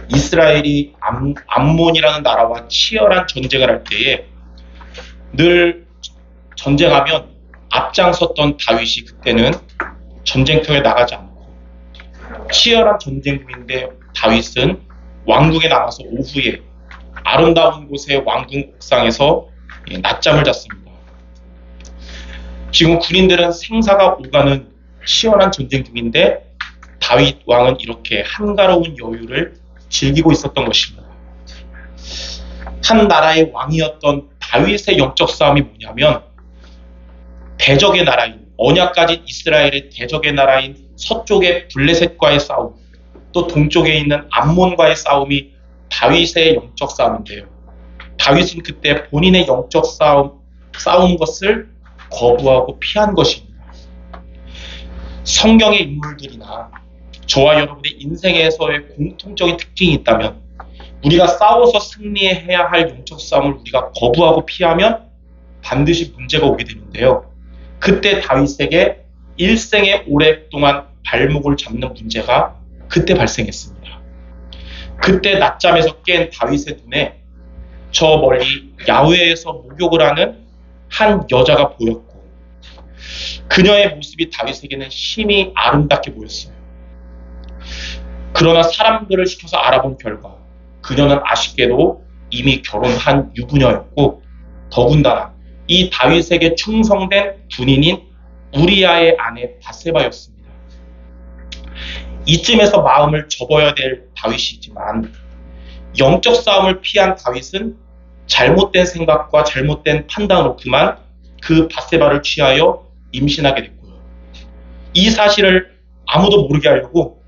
이스라엘이 암몬이라는 나라와 치열한 전쟁을 할 때에 늘 전쟁하면 앞장섰던 다윗이 그때는 전쟁터에 나가지 않고 치열한 전쟁 중인데 다윗은 왕궁에 남아서 오후에 아름다운 곳의 왕궁 옥상에서 낮잠을 잤습니다. 지금 군인들은 생사가 오가는 치열한 전쟁 중인데 다윗 왕은 이렇게 한가로운 여유를 즐기고 있었던 것입니다. 한 나라의 왕이었던 다윗의 영적 싸움이 뭐냐면 대적의 나라인 언약 가진 이스라엘의 대적의 나라인 서쪽의 블레셋과의 싸움, 또 동쪽에 있는 암몬과의 싸움이 다윗의 영적 싸움인데요. 다윗은 그때 본인의 영적 싸우는 것을 거부하고 피한 것입니다. 성경의 인물들이나 저와 여러분의 인생에서의 공통적인 특징이 있다면 우리가 싸워서 승리해야 할 영적 싸움을 우리가 거부하고 피하면 반드시 문제가 오게 되는데요. 그때 다윗에게 일생에 오랫동안 발목을 잡는 문제가 그때 발생했습니다. 그때 낮잠에서 깬 다윗의 눈에 저 멀리 야외에서 목욕을 하는 한 여자가 보였고 그녀의 모습이 다윗에게는 심히 아름답게 보였어요. 그러나 사람들을 시켜서 알아본 결과 그녀는 아쉽게도 이미 결혼한 유부녀였고 더군다나 이 다윗에게 충성된 군인인 우리아의 아내 바세바였습니다. 이쯤에서 마음을 접어야 될 다윗이지만 영적 싸움을 피한 다윗은 잘못된 생각과 잘못된 판단으로 그만 그 바세바를 취하여 임신하게 됐고요. 이 사실을 아무도 모르게 하려고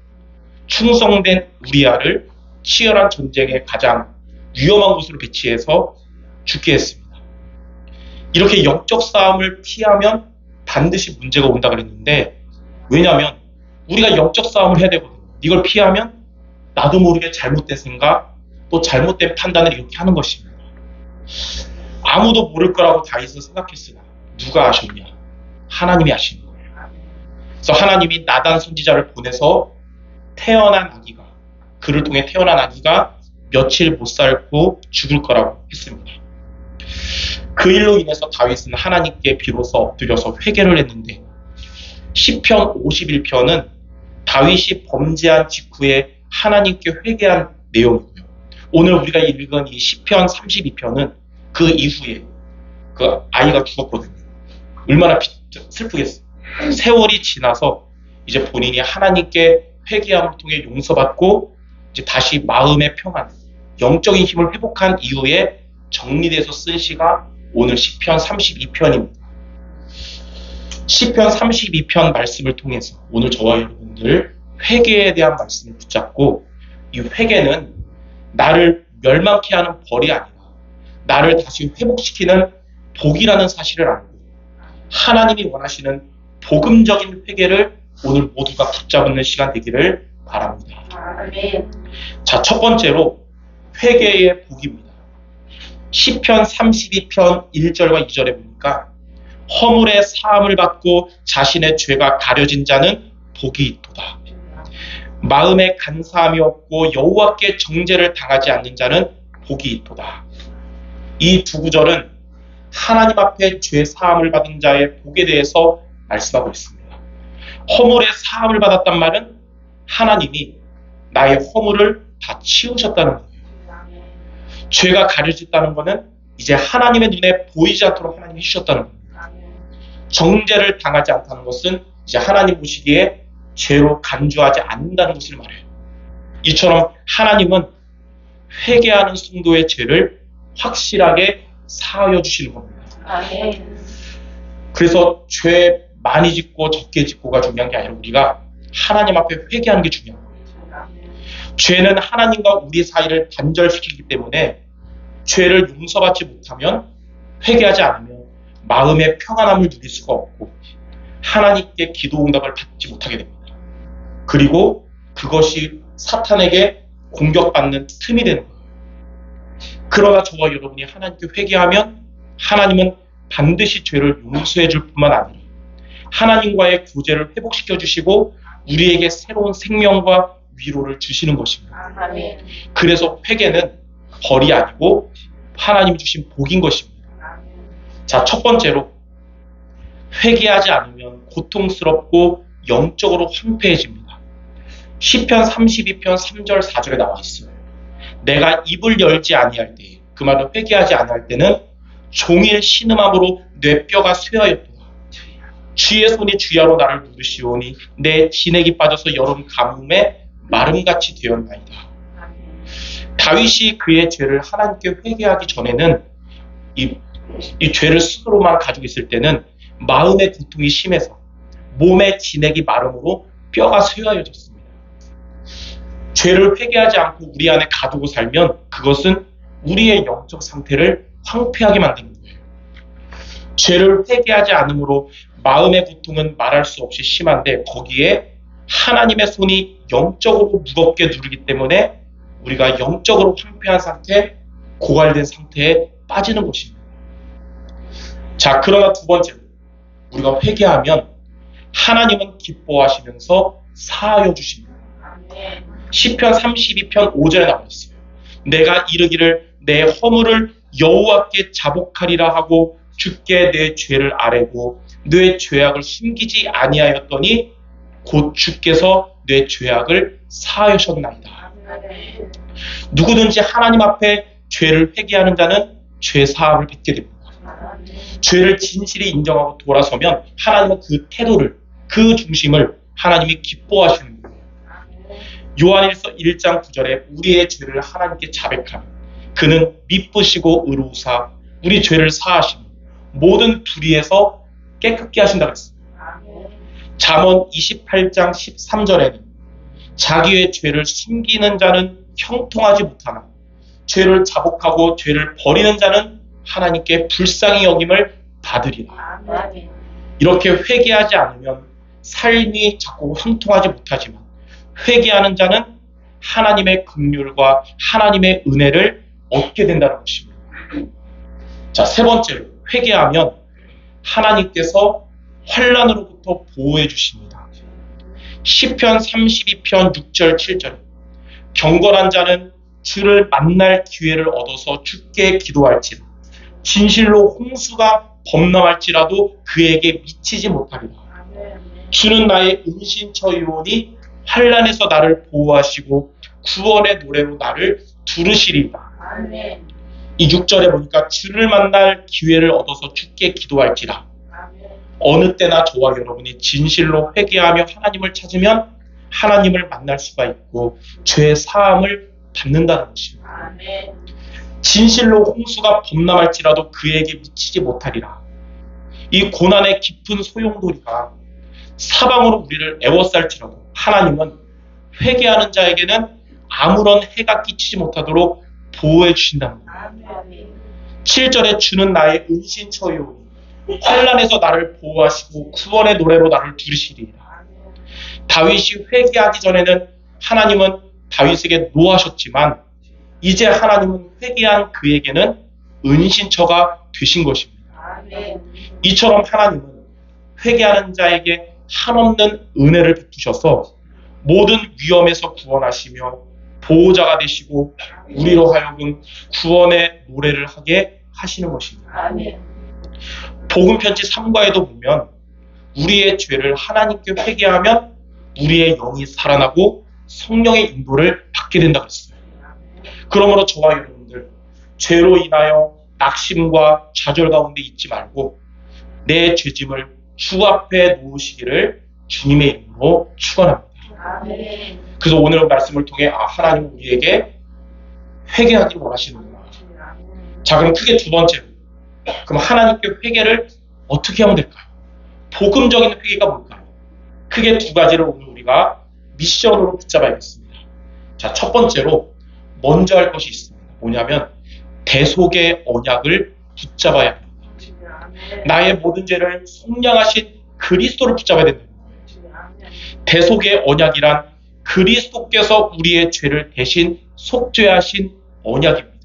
충성된 우리아를 치열한 전쟁의 가장 위험한 곳으로 배치해서 죽게 했습니다. 이렇게 영적 싸움을 피하면 반드시 문제가 온다 그랬는데 왜냐하면 우리가 영적 싸움을 해야 되거든요. 이걸 피하면 나도 모르게 잘못된 생각 또 잘못된 판단을 이렇게 하는 것입니다. 아무도 모를 거라고 다윗은 생각했으나 누가 아셨냐? 하나님이 아시는 거예요. 그래서 하나님이 나단 선지자를 보내서 그를 통해 태어난 아기가 며칠 못 살고 죽을 거라고 했습니다. 그 일로 인해서 다윗은 하나님께 비로소 엎드려서 회개를 했는데 시편 51편은 다윗이 범죄한 직후에 하나님께 회개한 내용이고요. 오늘 우리가 읽은 이 시편 32편은 그 이후에 그 아이가 죽었거든요. 얼마나 슬프겠어요. 세월이 지나서 이제 본인이 하나님께 회개함을 통해 용서받고 이제 다시 마음의 평안, 영적인 힘을 회복한 이후에 정리돼서 쓴 시가 오늘 시편 32편입니다. 시편 32편 말씀을 통해서 오늘 저와 여러분들 회개에 대한 말씀을 붙잡고 이 회개는 나를 멸망케 하는 벌이 아니라 나를 다시 회복시키는 복이라는 사실을 알고 하나님이 원하시는 복음적인 회개를 오늘 모두가 붙잡는 시간 되기를 바랍니다. 자, 첫 번째로 회개의 복입니다. 시편 32편 1절과 2절에 보니까 허물의 사함을 받고 자신의 죄가 가려진 자는 복이 있도다. 마음에 간사함이 없고 여호와께 정죄를 당하지 않는 자는 복이 있도다. 이 두 구절은 하나님 앞에 죄 사함을 받은 자의 복에 대해서 말씀하고 있습니다. 허물의 사함을 받았단 말은 하나님이 나의 허물을 다 치우셨다는 거예요. 죄가 가려졌다는 것은 이제 하나님의 눈에 보이지 않도록 하나님이 해주셨다는 겁니다. 정죄를 당하지 않다는 것은 이제 하나님 보시기에 죄로 간주하지 않는다는 것을 말해요. 이처럼 하나님은 회개하는 성도의 죄를 확실하게 사하여 주시는 겁니다. 그래서 죄 많이 짓고 적게 짓고가 중요한 게 아니라 우리가 하나님 앞에 회개하는 게 중요한 거예요. 죄는 하나님과 우리 사이를 단절시키기 때문에 죄를 용서받지 못하면 회개하지 않으면 마음의 평안함을 누릴 수가 없고 하나님께 기도 응답을 받지 못하게 됩니다. 그리고 그것이 사탄에게 공격받는 틈이 되는 거예요. 그러나 저와 여러분이 하나님께 회개하면 하나님은 반드시 죄를 용서해 줄 뿐만 아니라 하나님과의 교제를 회복시켜 주시고 우리에게 새로운 생명과 위로를 주시는 것입니다. 아멘. 그래서 회개는 벌이 아니고 하나님이 주신 복인 것입니다. 자, 첫 번째로 회개하지 않으면 고통스럽고 영적으로 황폐해집니다. 시편 32편 3절 4절에 나와 있어요. 내가 입을 열지 아니할 때에, 그 말은 회개하지 아니할 때는 종일 신음함으로 뇌뼈가 쇠하였도다. 주의 손이 주야로 나를 누르시오니 내 진액이 빠져서 여름 가뭄에 마름같이 되었나이다. 다윗이 그의 죄를 하나님께 회개하기 전에는 이 죄를 스스로만 가지고 있을 때는 마음의 고통이 심해서 몸의 진액이 마름으로 뼈가 쇠하여졌습니다. 죄를 회개하지 않고 우리 안에 가두고 살면 그것은 우리의 영적 상태를 황폐하게 만드는 거예요. 죄를 회개하지 않으므로 마음의 고통은 말할 수 없이 심한데 거기에 하나님의 손이 영적으로 무겁게 누르기 때문에 우리가 영적으로 황폐한 상태, 고갈된 상태에 빠지는 것입니다. 자, 그러나 두 번째로 우리가 회개하면 하나님은 기뻐하시면서 사하여 주십니다. 시편 32편 5절에 나와 있어요. 내가 이르기를 내 허물을 여호와께 자복하리라 하고 주께 내 죄를 아뢰고 내 죄악을 숨기지 아니하였더니 곧 주께서 내 죄악을 사하셨나이다. 누구든지 하나님 앞에 죄를 회개하는 자는 죄 사함을 받게 됩니다. 죄를 진실히 인정하고 돌아서면 하나님은 그 태도를, 그 중심을 하나님이 기뻐하시는 거예요. 요한일서 1장 9절에 우리의 죄를 하나님께 자백하며 그는 미쁘시고 의로우사 우리 죄를 사하시며 모든 불의에서 깨끗게 하신다고 했습니다. 잠언 28장 13절에는 자기의 죄를 숨기는 자는 형통하지 못하나 죄를 자복하고 죄를 버리는 자는 하나님께 불쌍히 여김을 받으리라. 이렇게 회개하지 않으면 삶이 자꾸 형통하지 못하지만 회개하는 자는 하나님의 긍휼과 하나님의 은혜를 얻게 된다는 것입니다. 자, 세 번째로 회개하면 하나님께서 환난으로부터 보호해 주십니다. 시편 32편 6절 7절 경건한 자는 주를 만날 기회를 얻어서 주께 기도할지라 진실로 홍수가 범람할지라도 그에게 미치지 못하리라. 주는 나의 은신처이오니 환난에서 나를 보호하시고 구원의 노래로 나를 두르시리이다. 이 6절에 보니까 주를 만날 기회를 얻어서 주께 기도할지라. 어느 때나 저와 여러분이 진실로 회개하며 하나님을 찾으면 하나님을 만날 수가 있고 죄 사함을 받는다는 것입니다. 진실로 홍수가 범람할지라도 그에게 미치지 못하리라. 이 고난의 깊은 소용돌이가 사방으로 우리를 애워쌀지라도 하나님은 회개하는 자에게는 아무런 해가 끼치지 못하도록 보호해 주신다는 겁니다. 7절에 주는 나의 은신처이오니 환난에서 나를 보호하시고 구원의 노래로 나를 두르시리라. 다윗이 회개하기 전에는 하나님은 다윗에게 노하셨지만 이제 하나님은 회개한 그에게는 은신처가 되신 것입니다. 이처럼 하나님은 회개하는 자에게 한없는 은혜를 베푸셔서 모든 위험에서 구원하시며 보호자가 되시고 우리로 하여금 구원의 노래를 하게 하시는 것입니다. 복음편지 3과에도 보면 우리의 죄를 하나님께 회개하면 우리의 영이 살아나고 성령의 인도를 받게 된다고 했어요. 그러므로 저와 여러분들 죄로 인하여 낙심과 좌절 가운데 있지 말고 내 죄짐을 주 앞에 놓으시기를 주님의 이름으로 축원합니다. 그래서 오늘 말씀을 통해 하나님은 우리에게 회개하기를 원하시는구나. 자, 그럼 크게 두 번째로 그럼 하나님께 회개를 어떻게 하면 될까요? 복음적인 회개가 뭘까요? 크게 두 가지를 오늘 우리가 미션으로 붙잡아야겠습니다. 자, 첫 번째로 먼저 할 것이 있습니다. 뭐냐면 대속의 언약을 붙잡아야 합니다. 나의 모든 죄를 속량하신 그리스도를 붙잡아야 된다는 거예요. 대속의 언약이란 그리스도께서 우리의 죄를 대신 속죄하신 언약입니다.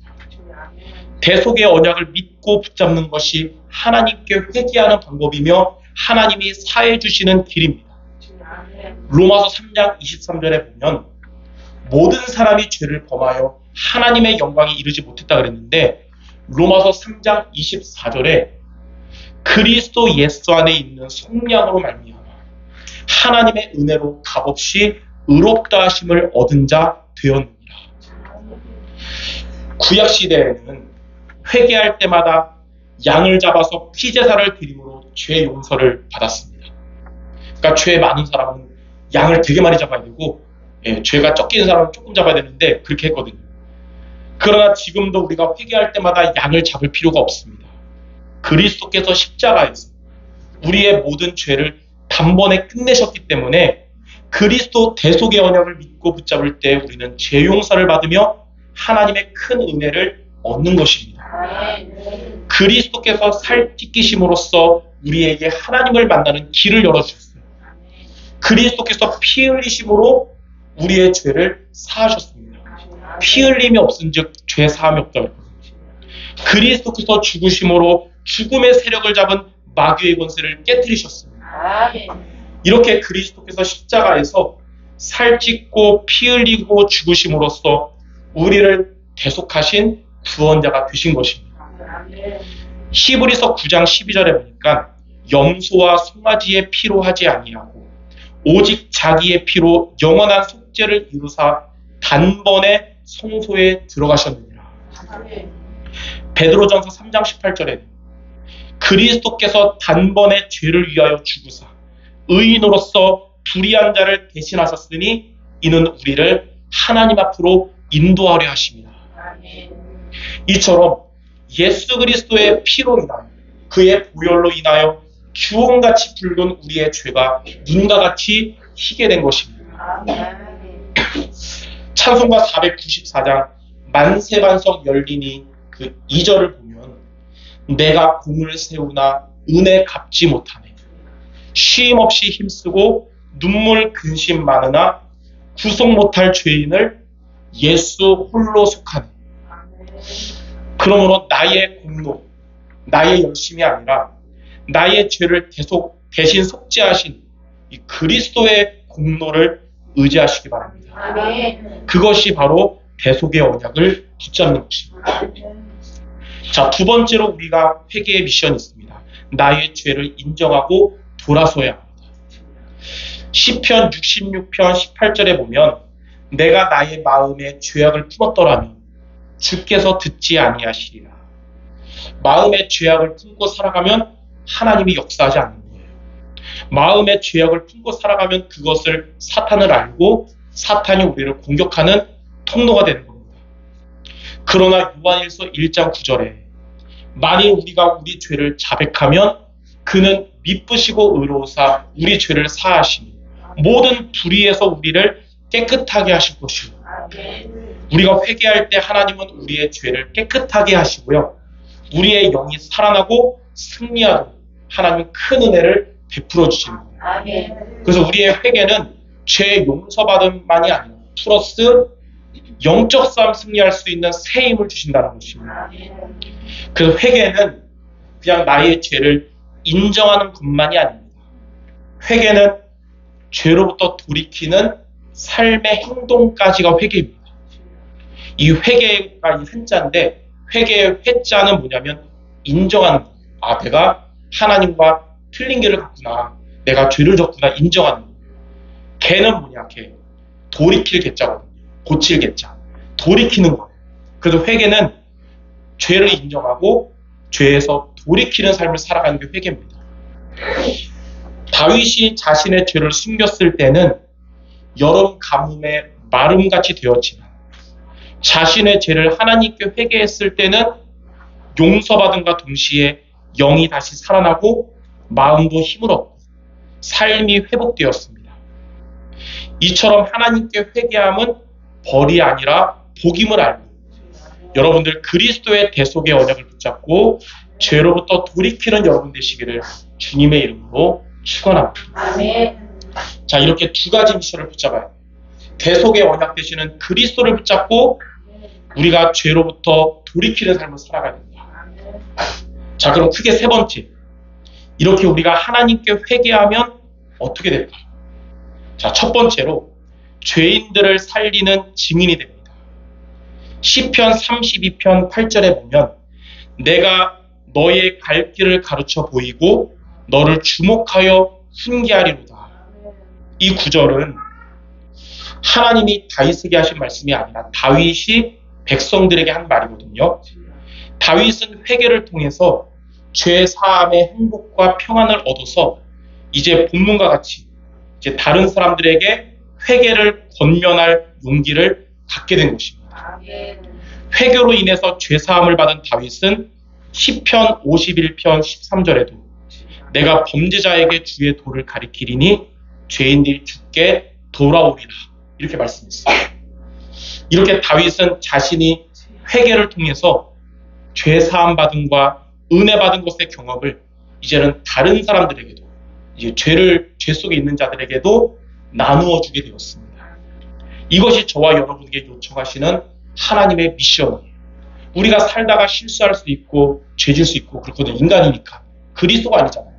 대속의 언약을 믿고 붙잡는 것이 하나님께 회개하는 방법이며 하나님이 사해 주시는 길입니다. 로마서 3장 23절에 보면 모든 사람이 죄를 범하여 하나님의 영광에 이르지 못했다 그랬는데 로마서 3장 24절에 그리스도 예수 안에 있는 속량으로 말미암아 하나님의 은혜로 값없이 의롭다 하심을 얻은 자 되었느니라. 구약 시대에는 회개할 때마다 양을 잡아서 피제사를 드림으로 죄 용서를 받았습니다. 그러니까 죄 많은 사람은 양을 되게 많이 잡아야 되고 죄가 적게 있는 사람은 조금 잡아야 되는데 그렇게 했거든요. 그러나 지금도 우리가 회개할 때마다 양을 잡을 필요가 없습니다. 그리스도께서 십자가에서 우리의 모든 죄를 단번에 끝내셨기 때문에 그리스도 대속의 언약을 믿고 붙잡을 때 우리는 죄 용서를 받으며 하나님의 큰 은혜를 얻는 것입니다. 그리스도께서 살 찢기심으로써 우리에게 하나님을 만나는 길을 열어주셨어요. 그리스도께서 피 흘리심으로 우리의 죄를 사하셨습니다. 피 흘림이 없은즉 죄 사함이 없다. 그리스도께서 죽으심으로 죽음의 세력을 잡은 마귀의 권세를 깨뜨리셨습니다. 이렇게 그리스도께서 십자가에서 살 찢고 피 흘리고 죽으심으로써 우리를 대속하신 구원자가 되신 것입니다. 히브리서 9장 12절에 보니까 염소와 송아지의 피로 하지 아니하고 오직 자기의 피로 영원한 속죄를 이루사 단번에 성소에 들어가셨느니라. 베드로전서 3장 18절에 그리스도께서 단번에 죄를 위하여 죽으사 의인으로서 불의한 자를 대신하셨으니 이는 우리를 하나님 앞으로 인도하려 하십니다. 이처럼 예수 그리스도의 피로 인하여 그의 보혈로 인하여 주홍같이 붉은 우리의 죄가 눈과 같이 희게 된 것입니다. 찬송가 494장 만세반석 열리니 그 2절을 보면 내가 공을 세우나 은혜 갚지 못하네. 쉼없이 힘쓰고 눈물 근심 많으나 구속 못할 죄인을 예수 홀로 속하네. 그러므로 나의 공로, 나의 열심이 아니라 나의 죄를 대신 속죄하신 이 그리스도의 공로를 의지하시기 바랍니다. 그것이 바로 대속의 언약을 붙잡는 것입니다. 자, 두 번째로 우리가 회개의 미션이 있습니다. 나의 죄를 인정하고 돌아서야 합니다. 시편 66편 18절에 보면 내가 나의 마음에 죄악을 품었더라면 주께서 듣지 아니하시리라. 마음에 죄악을 품고 살아가면 하나님이 역사하지 않는 거예요. 마음에 죄악을 품고 살아가면 그것을 사탄을 알고 사탄이 우리를 공격하는 통로가 되는 겁니다. 그러나 요한일서 1장 9절에 만일 우리가 우리 죄를 자백하면 그는 미쁘시고 의로우사 우리 죄를 사하시니 모든 불의에서 우리를 깨끗하게 하실 것이요. 우리가 회개할 때 하나님은 우리의 죄를 깨끗하게 하시고요. 우리의 영이 살아나고 승리하도록 하나님은 큰 은혜를 베풀어 주시는 거예요. 그래서 우리의 회개는 죄 용서받음만이 아니라 플러스 영적 싸움 승리할 수 있는 새 힘을 주신다는 것입니다. 그래서 회개는 그냥 나의 죄를 인정하는 것만이 아닙니다. 회개는 죄로부터 돌이키는 삶의 행동까지가 회개입니다. 이 회개가 이 한자인데 회개의 회자는 뭐냐면 인정하는 거예요. 아, 내가 하나님과 틀린 길을 갔구나. 내가 죄를 졌구나. 인정하는 거예요. 개는 뭐냐? 개. 돌이킬 개자거든요. 고칠 개자. 돌이키는 거예요. 그래서 회개는 죄를 인정하고 죄에서 돌이키는 삶을 살아가는 게 회개입니다. 다윗이 자신의 죄를 숨겼을 때는 여름 가뭄에 마름같이 되었지만 자신의 죄를 하나님께 회개했을 때는 용서받음과 동시에 영이 다시 살아나고 마음도 힘을 얻고 삶이 회복되었습니다. 이처럼 하나님께 회개함은 벌이 아니라 복임을 알고 여러분들 그리스도의 대속의 언약을 붙잡고 죄로부터 돌이키는 여러분 되시기를 주님의 이름으로 축원합니다. 자, 이렇게 두 가지 미션을 붙잡아야 돼요. 대속의 언약 되시는 그리스도를 붙잡고 우리가 죄로부터 돌이키는 삶을 살아가야 됩니다. 자, 그럼 크게 세 번째. 이렇게 우리가 하나님께 회개하면 어떻게 될까요? 자, 첫 번째로 죄인들을 살리는 증인이 됩니다. 시편 32편 8절에 보면 내가 너의 갈 길을 가르쳐 보이고 너를 주목하여 훈계하리로다. 이 구절은 하나님이 다윗에게 하신 말씀이 아니라 다윗이 백성들에게 한 말이거든요. 다윗은 회개를 통해서 죄 사함의 행복과 평안을 얻어서 이제 본문과 같이 이제 다른 사람들에게 회개를 권면할 용기를 갖게 된 것입니다. 회개로 인해서 죄 사함을 받은 다윗은 시편 51편 13절에도 내가 범죄자에게 주의 도를 가리키리니 죄인들이 주께 돌아오리라 이렇게 말씀했어요. 이렇게 다윗은 자신이 회개를 통해서 죄 사함 받음과 은혜 받은 것의 경험을 이제는 다른 사람들에게도 이제 죄 속에 있는 자들에게도 나누어 주게 되었습니다. 이것이 저와 여러분에게 요청하시는 하나님의 미션이에요. 우리가 살다가 실수할 수 있고 죄질 수 있고 그렇거든요. 인간이니까. 그리스도가 아니잖아요.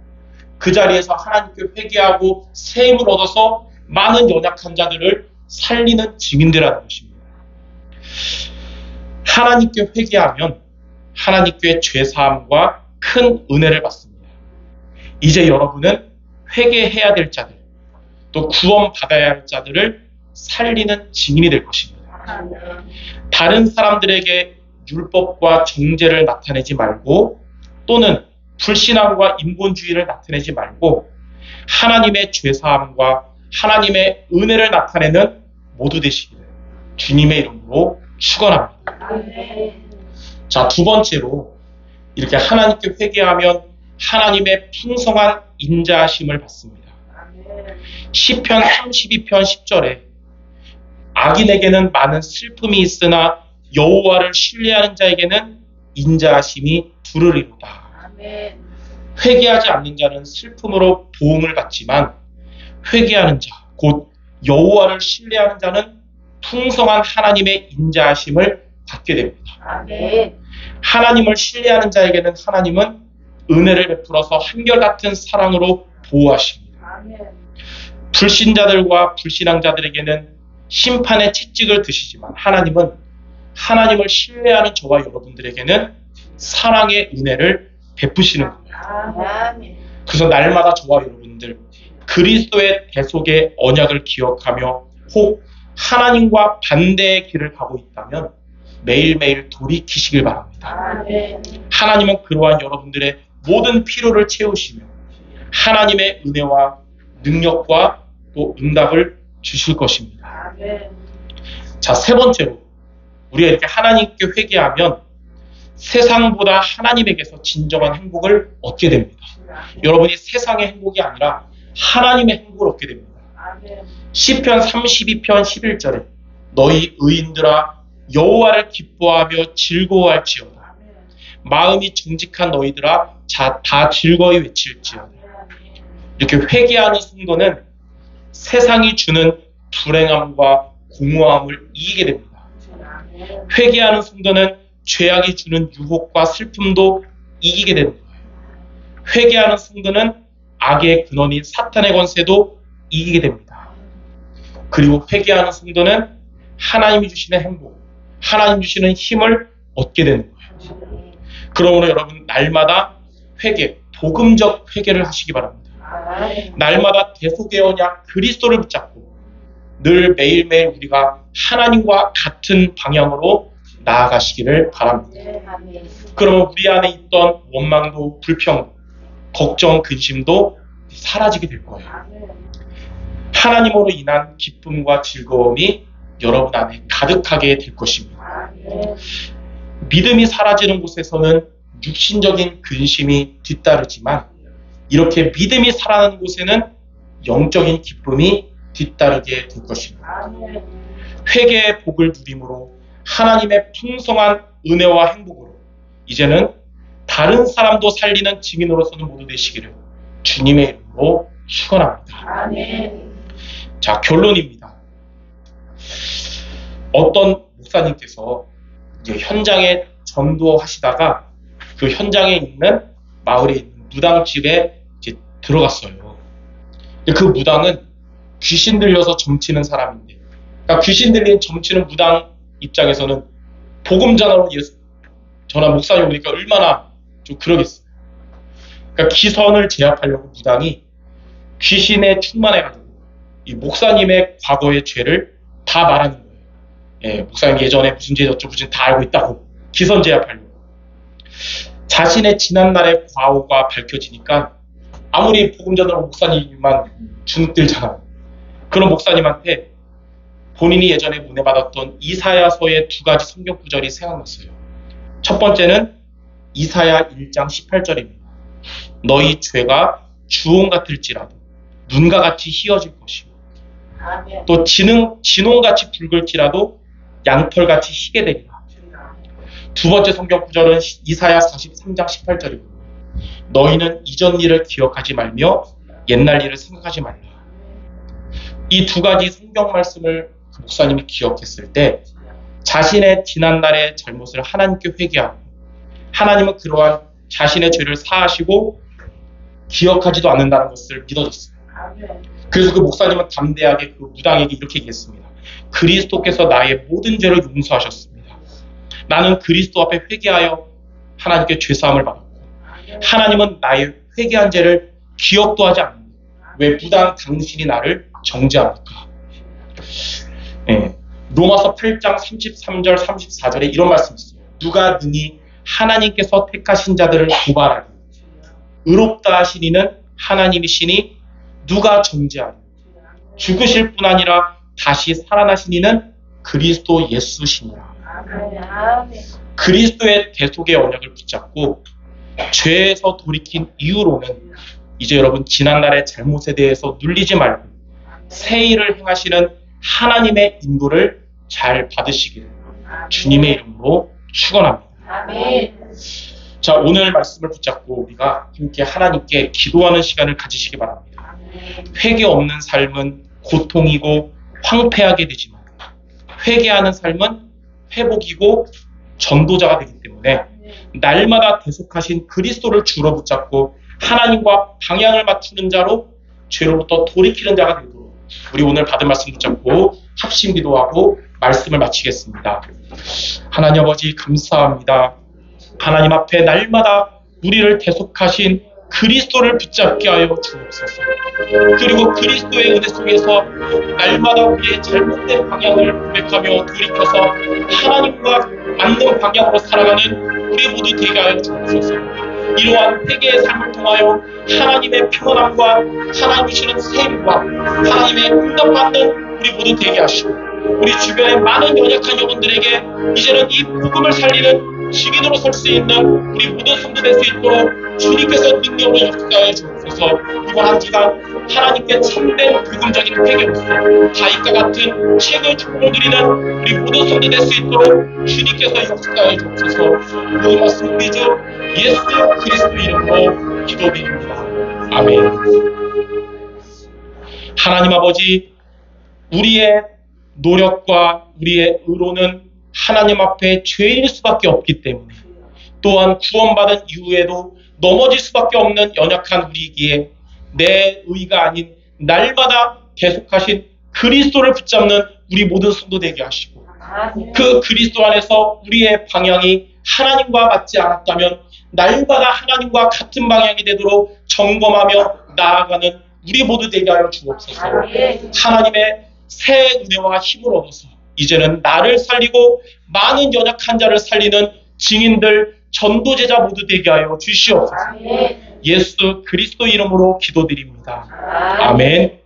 그 자리에서 하나님께 회개하고 새 힘을 얻어서 많은 연약한 자들을 살리는 증인들이라는 것입니다. 하나님께 회개하면 하나님께 죄사함과 큰 은혜를 받습니다. 이제 여러분은 회개해야 될 자들, 또 구원받아야 할 자들을 살리는 증인이 될 것입니다. 다른 사람들에게 율법과 정죄를 나타내지 말고 또는 불신앙과 인본주의를 나타내지 말고 하나님의 죄사함과 하나님의 은혜를 나타내는 모두 되시기를 주님의 이름으로 축원합니다. 자, 두 번째로 이렇게 하나님께 회개하면 하나님의 풍성한 인자하심을 받습니다. 시편 32편 10절에 악인에게는 많은 슬픔이 있으나 여호와를 신뢰하는 자에게는 인자하심이 두르리로다. 회개하지 않는 자는 슬픔으로 보응을 받지만 회개하는 자, 곧 여호와를 신뢰하는 자는 풍성한 하나님의 인자하심을 받게 됩니다. 하나님을 신뢰하는 자에게는 하나님은 은혜를 베풀어서 한결같은 사랑으로 보호하십니다. 불신자들과 불신앙자들에게는 심판의 채찍을 드시지만 하나님은 하나님을 신뢰하는 저와 여러분들에게는 사랑의 은혜를 베푸시는 거예요. 그래서 날마다 저와 여러분들 그리스도의 대속의 언약을 기억하며 혹 하나님과 반대의 길을 가고 있다면 매일매일 돌이키시길 바랍니다. 하나님은 그러한 여러분들의 모든 필요를 채우시며 하나님의 은혜와 능력과 또 응답을 주실 것입니다. 자, 세 번째로 우리가 이렇게 하나님께 회개하면 세상보다 하나님에게서 진정한 행복을 얻게 됩니다. 여러분이 세상의 행복이 아니라 하나님의 행복을 얻게 됩니다. 시편 32편 11절에 너희 의인들아 여호와를 기뻐하며 즐거워할지어다. 마음이 정직한 너희들아 다 즐거이 외칠지어다. 이렇게 회개하는 순간은 세상이 주는 불행함과 공허함을 이기게 됩니다. 회개하는 순간은 죄악이 주는 유혹과 슬픔도 이기게 되는 거예요. 회개하는 순간은 악의 근원인 사탄의 권세도 이기게 됩니다. 그리고 회개하는 순간은 하나님이 주시는 행복, 하나님 주시는 힘을 얻게 되는 거예요. 그러므로 여러분 날마다 회개, 복음적 회개를 하시기 바랍니다. 날마다 대속의 언약 그리스도를 붙잡고 늘 매일매일 우리가 하나님과 같은 방향으로 나아가시기를 바랍니다. 그러면 우리 안에 있던 원망도 불평도 걱정, 근심도 사라지게 될 거예요. 하나님으로 인한 기쁨과 즐거움이 여러분 안에 가득하게 될 것입니다. 믿음이 사라지는 곳에서는 육신적인 근심이 뒤따르지만 이렇게 믿음이 살아나는 곳에는 영적인 기쁨이 뒤따르게 될 것입니다. 회개의 복을 누림으로 하나님의 풍성한 은혜와 행복으로 이제는 다른 사람도 살리는 증인으로서는 모두 되시기를 주님의 이름으로 축원합니다. 자, 결론입니다. 어떤 목사님께서 이제 현장에 전도하시다가 그 현장에 있는 마을에 있는 무당집에 이제 들어갔어요. 그 무당은 귀신 들려서 점치는 사람인데 그러니까 귀신 들린 점치는 무당 입장에서는 복음 전하러 전화 목사님 오니까 얼마나 좀 그러겠어요. 그러니까 기선을 제압하려고 무당이 귀신에 충만해가지고 이 목사님의 과거의 죄를 다 말하는 거예요. 예, 목사님 예전에 무슨 죄 어쩌고 다 알고 있다고 기선 제압하려고. 자신의 지난날의 과오가 밝혀지니까 아무리 복음 전하러 목사님만 주눅들잖아요. 그런 목사님한테 본인이 예전에 문해받았던 이사야서의 2가지 성경 구절이 생각났어요. 첫 번째는 이사야 1장 18절입니다. 너희 죄가 주홍 같을지라도 눈과 같이 희어질 것이고 또 진홍같이 붉을지라도 양털같이 희게 되리라. 두 번째 성경 구절은 이사야 43장 18절이고 너희는 이전 일을 기억하지 말며 옛날 일을 생각하지 말라. 이 2가지 성경 말씀을 그 목사님이 기억했을 때 자신의 지난날의 잘못을 하나님께 회개하고 하나님은 그러한 자신의 죄를 사하시고 기억하지도 않는다는 것을 믿어졌어요. 그래서 그 목사님은 담대하게 그 무당에게 이렇게 얘기했습니다. 그리스도께서 나의 모든 죄를 용서하셨습니다. 나는 그리스도 앞에 회개하여 하나님께 죄사함을 받았고 하나님은 나의 회개한 죄를 기억도 하지 않는다. 왜 무당 당신이 나를 정죄합니까? 예, 로마서 8장 33절 34절에 이런 말씀이 있어요. 누가 능히 하나님께서 택하신 자들을 고발하리 의롭다 하신 이는 하나님이시니 누가 정죄하리 죽으실 뿐 아니라 다시 살아나신 이는 그리스도 예수시니라. 그리스도의 대속의 언약을 붙잡고 죄에서 돌이킨 이후로는 이제 여러분 지난날의 잘못에 대해서 눌리지 말고 새 일을 행하시는 하나님의 인도를 잘 받으시기를 주님의 이름으로 축원합니다. 자, 오늘 말씀을 붙잡고 우리가 함께 하나님께 기도하는 시간을 가지시기 바랍니다. 회개 없는 삶은 고통이고 황폐하게 되지만 회개하는 삶은 회복이고 전도자가 되기 때문에 날마다 대속하신 그리스도를 주로 붙잡고 하나님과 방향을 맞추는 자로 죄로부터 돌이키는 자가 되도록 우리 오늘 받은 말씀 붙잡고 합심 기도하고 말씀을 마치겠습니다. 하나님 아버지 감사합니다. 하나님 앞에 날마다 우리를 대속하신 그리스도를 붙잡게 하여 주옵소서. 그리고 그리스도의 은혜 속에서 날마다 우리의 잘못된 방향을 고백하며 돌이켜서 하나님과 맞는 방향으로 살아가는 우리 모두 되게 하여 주옵소서. 이러한 회개의 삶을 통하여 하나님의 평안함과 하나님 주시는 세임과 하나님의 응답받는 우리 모두 되게 하시고 우리 주변의 많은 연약한 영혼들에게 이제는 이 복음을 살리는 증인으로 설 수 있는 우리 모든 성도 될 수 있도록 주님께서 능력으로 역사해 주옵소서. 이번 한 주간 하나님께 참된 복음적인 회개로서 다윗과 같은 최고의 축복을 누리는 우리 모든 성도 될 수 있도록 주님께서 역사해 주옵소서. 모든 말씀 우리 주 예수 그리스도 이름으로 기도드립니다. 아멘. 하나님 아버지, 우리의 노력과 우리의 의로는 하나님 앞에 죄인일 수밖에 없기 때문에 또한 구원받은 이후에도 넘어질 수밖에 없는 연약한 우리이기에 내 의가 아닌 날마다 계속하신 그리스도를 붙잡는 우리 모든 성도 되게 하시고 그 그리스도 안에서 우리의 방향이 하나님과 맞지 않았다면 날마다 하나님과 같은 방향이 되도록 점검하며 나아가는 우리 모두 되게 하여 주옵소서. 하나님의 새 은혜와 힘을 얻어서 이제는 나를 살리고 많은 연약한 자를 살리는 증인들, 전도제자 모두 되게 하여 주시옵소서. 예수 그리스도 이름으로 기도드립니다. 아멘.